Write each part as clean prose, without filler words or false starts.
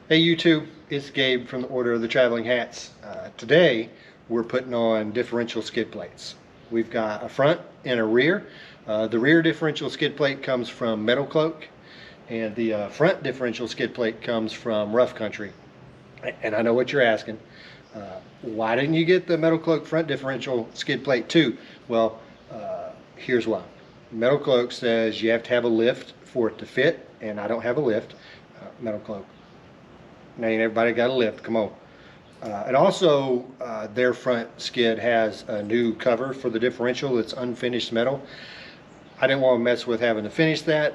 Hey YouTube, it's Gabe from the Order of the Traveling Hats. Today we're putting on differential skid plates. We've got a front and a rear. The rear differential skid plate comes from Metalcloak, and the front differential skid plate comes from Rough Country. And I know what you're asking. Why didn't you get the Metalcloak front differential skid plate too? Well, here's why. Metalcloak says you have to have a lift for it to fit, and I don't have a lift. Metalcloak. Now ain't everybody got a lift, come on. And also, their front skid has a new cover for the differential. It's unfinished metal. I didn't want to mess with having to finish that.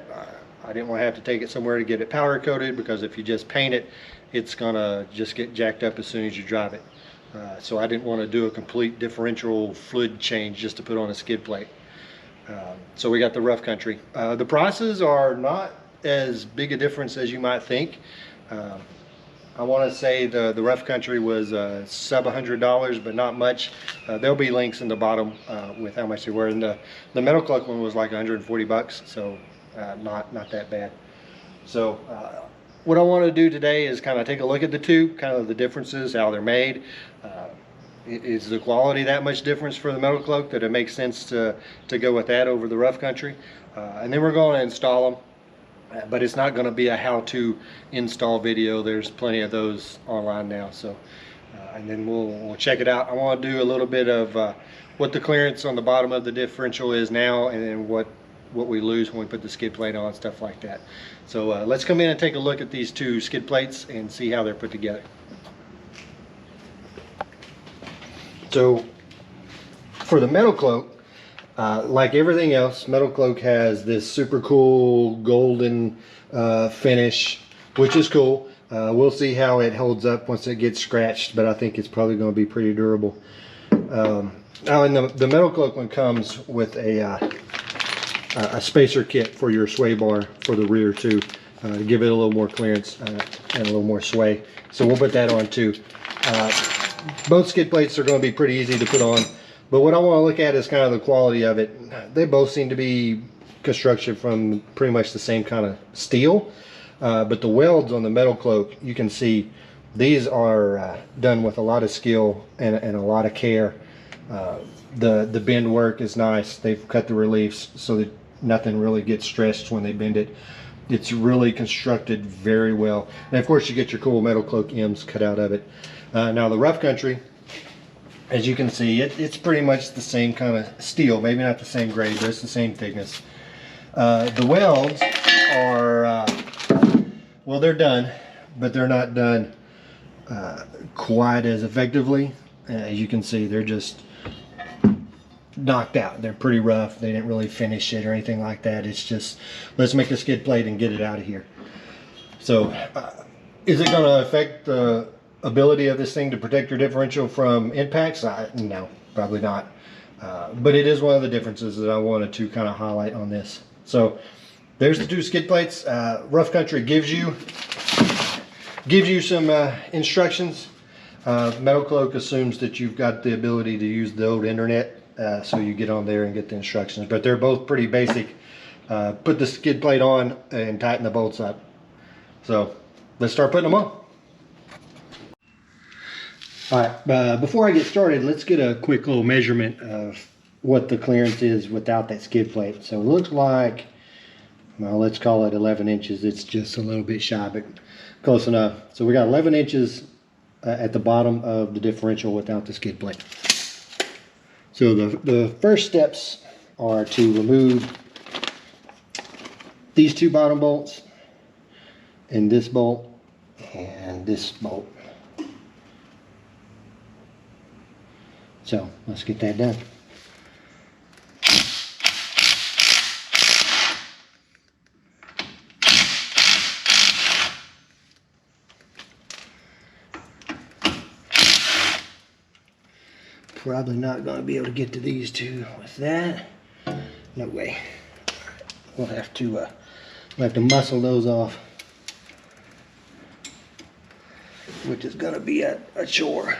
I didn't want to have to take it somewhere to get it powder coated, because if you just paint it, it's gonna just get jacked up as soon as you drive it. So I didn't want to do a complete differential fluid change just to put on a skid plate. So we got the Rough Country. The prices are not as big a difference as you might think. I want to say the Rough Country was sub $100, but not much. There'll be links in the bottom with how much they were. And the Metalcloak one was like 140 bucks, so not that bad. So what I want to do today is kind of take a look at the two, kind of the differences, how they're made. Is the quality that much difference for the Metalcloak that it makes sense to go with that over the Rough Country? And then we're going to install them. But it's not going to be a how-to install video. There's plenty of those online now. So, and then we'll check it out. I want to do a little bit of what the clearance on the bottom of the differential is now, and then what we lose when we put the skid plate on, stuff like that. So let's come in and take a look at these two skid plates and see how they're put together. So for the Metalcloak, like everything else, Metalcloak has this super cool golden finish, which is cool. We'll see how it holds up once it gets scratched, but I think it's probably going to be pretty durable. Now, and the Metalcloak one comes with a spacer kit for your sway bar for the rear too, to give it a little more clearance and a little more sway. So we'll put that on too. Both skid plates are going to be pretty easy to put on. But what I want to look at is kind of the quality of it. They both seem to be construction from pretty much the same kind of steel. But the welds on the Metalcloak, you can see these are done with a lot of skill and a lot of care. The bend work is nice. They've cut the reliefs so that nothing really gets stretched when they bend it. It's really constructed very well. And of course you get your cool Metalcloak M's cut out of it. Now the Rough Country, as you can see, it's pretty much the same kind of steel. Maybe not the same grade, but it's the same thickness. The welds are, well, they're done, but they're not done quite as effectively. As you can see, they're just knocked out. They're pretty rough. They didn't really finish it or anything like that. It's just, let's make a skid plate and get it out of here. So, is it going to affect the ability of this thing to protect your differential from impacts? No, probably not. But it is one of the differences that I wanted to kind of highlight on this. So there's the two skid plates. Rough Country gives you some instructions. Metalcloak assumes that you've got the ability to use the old internet, so you get on there and get the instructions. But they're both pretty basic. Put the skid plate on and tighten the bolts up. So let's start putting them on. All right, before I get started, let's get a quick little measurement of what the clearance is without that skid plate. So it looks like, well, let's call it 11 inches. It's just a little bit shy, but close enough. So we got 11 inches at the bottom of the differential without the skid plate. So the first steps are to remove these two bottom bolts and this bolt and this bolt. So let's get that done. Probably not going to be able to get to these two with that. No way. We'll have to muscle those off, which is going to be a chore.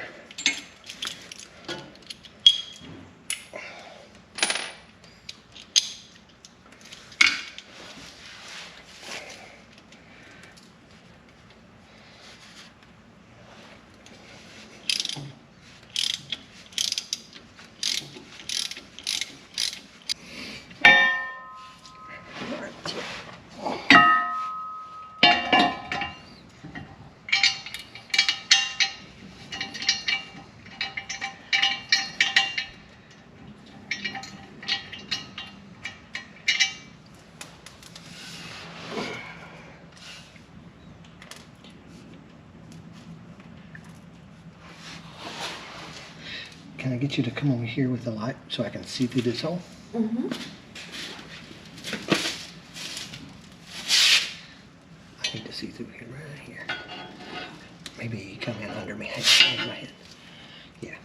can I get you to come over here with the light so I can see through this hole? Mm-hmm. I need to see through here, right here. Maybe come in under me. Hang on my head. Yeah.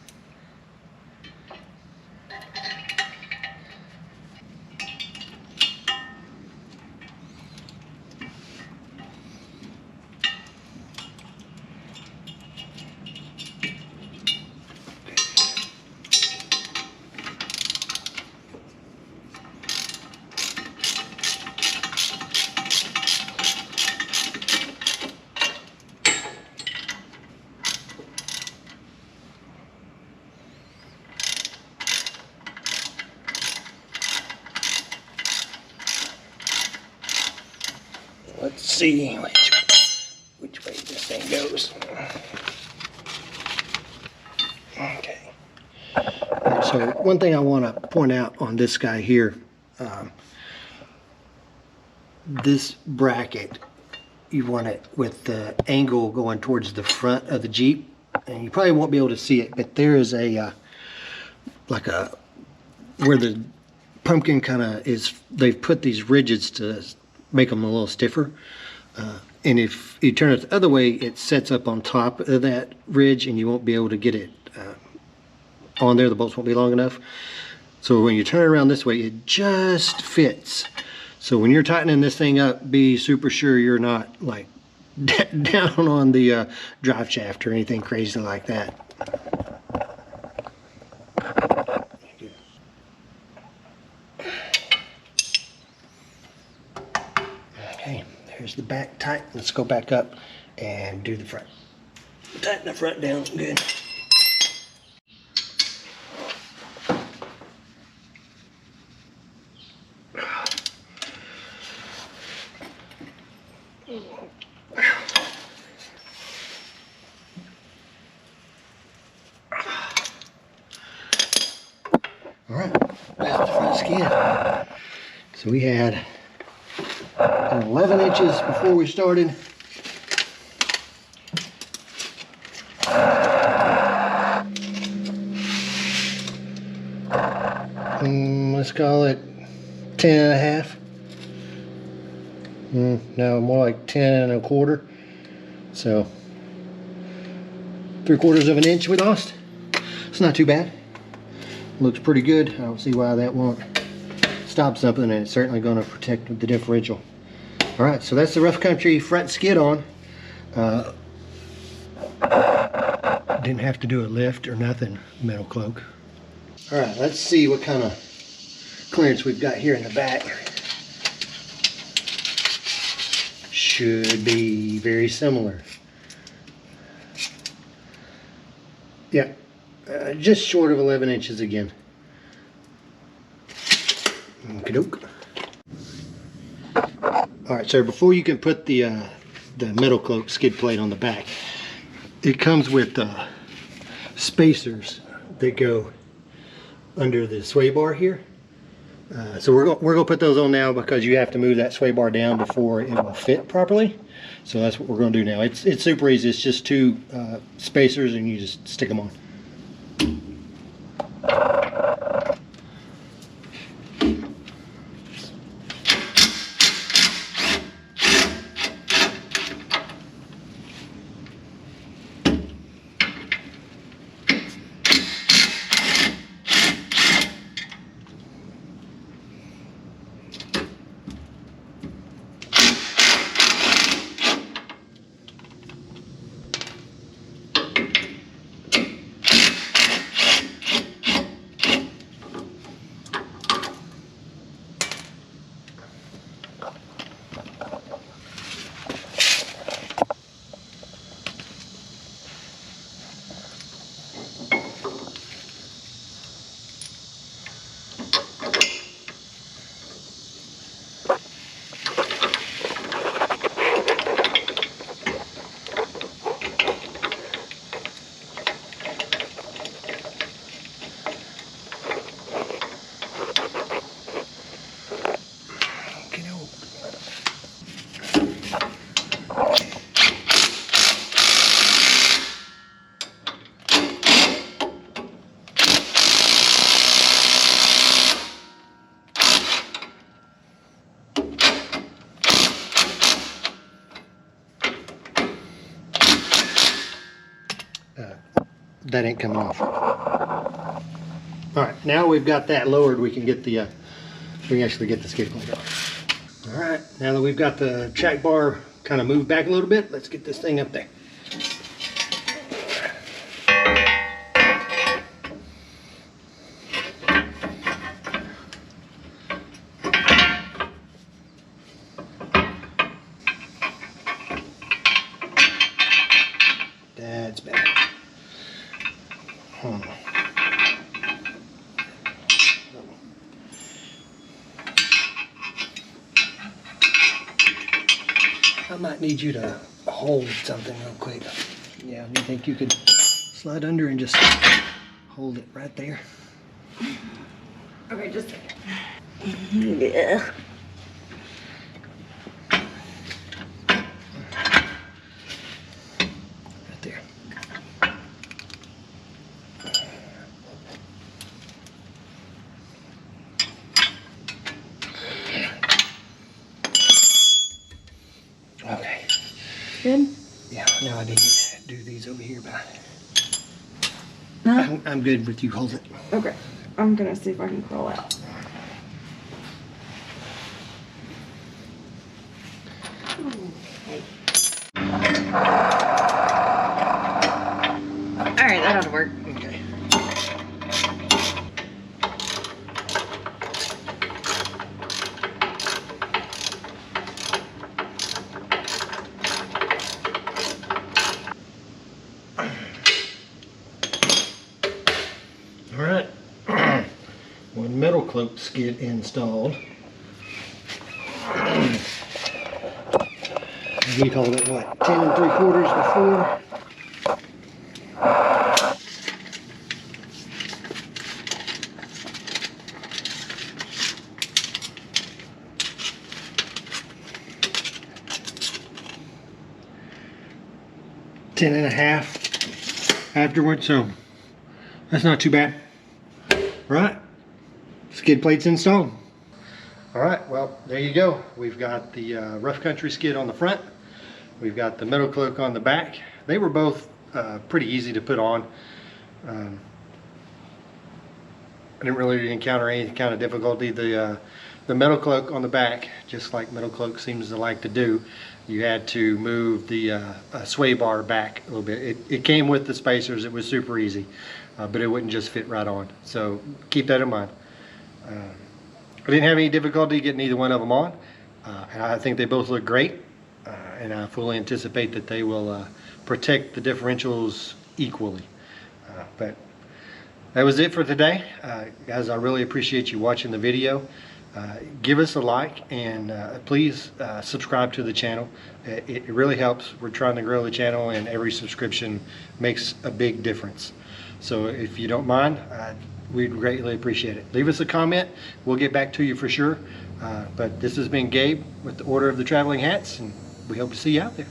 Let's see which way this thing goes. Okay. All right, so one thing I want to point out on this guy here, this bracket, you want it with the angle going towards the front of the Jeep, and you probably won't be able to see it, but there is a like a where the pumpkin kind of is. They've put these ridges to make them a little stiffer, and if you turn it the other way, it sets up on top of that ridge, and you won't be able to get it on there. The bolts won't be long enough. So when you turn it around this way, it just fits. So when you're tightening this thing up, be super sure you're not like down on the drive shaft or anything crazy like that. Okay, there's the back tight. Let's go back up and do the front. Tighten the front down good. All right, that's the front skid. So we had 11 inches before we started. Let's call it 10 and a half. No, more like 10 and a quarter. So 3/4 of an inch we lost. It's not too bad. Looks pretty good. I don't see why that won't stop something, and it's certainly going to protect the differential. All right, so that's the Rough Country front skid on. Didn't have to do a lift or nothing, Metalcloak. All right, let's see what kind of clearance we've got here in the back. Should be very similar. Yeah, just short of 11 inches again. Okey-doke. All right, so before you can put the Metalcloak skid plate on the back, it comes with spacers that go under the sway bar here. So we're gonna put those on now because you have to move that sway bar down before it will fit properly. So that's what we're gonna do now. It's super easy. It's just two spacers and you just stick them on. that ain't coming off. All right, now we've got that lowered, we can get the we can actually get the skid plate off. All right, now that we've got the track bar kind of moved back a little bit, let's get this thing up there. That's better. I might need you to hold something real quick. Yeah, you think you could slide under and just hold it right there? Okay, just a second. Yeah. Right there. Okay. Good? Yeah, now I need to do these over here, but Huh? I'm good with you holding it. Okay. I'm gonna see if I can crawl out. Alright, that ought to work. Okay. All right. One Metalcloak skid installed. We called it what, 10 3/4 before. Ten and a half afterwards, so that's not too bad. Right, skid plates installed. All right, well, there you go. We've got the Rough Country skid on the front. We've got the Metalcloak on the back. They were both pretty easy to put on. I didn't really encounter any kind of difficulty. The Metalcloak on the back, just like Metalcloak seems to like to do, you had to move the sway bar back a little bit. It came with the spacers. It was super easy, but it wouldn't just fit right on. So keep that in mind. I didn't have any difficulty getting either one of them on, and I think they both look great, and I fully anticipate that they will protect the differentials equally. But that was it for today. Guys, I really appreciate you watching the video. Give us a like, and please subscribe to the channel. It really helps. We're trying to grow the channel, and every subscription makes a big difference. So if you don't mind, we'd greatly appreciate it. Leave us a comment. We'll get back to you for sure. But this has been Gabe with the Order of the Traveling Hats, and we hope to see you out there.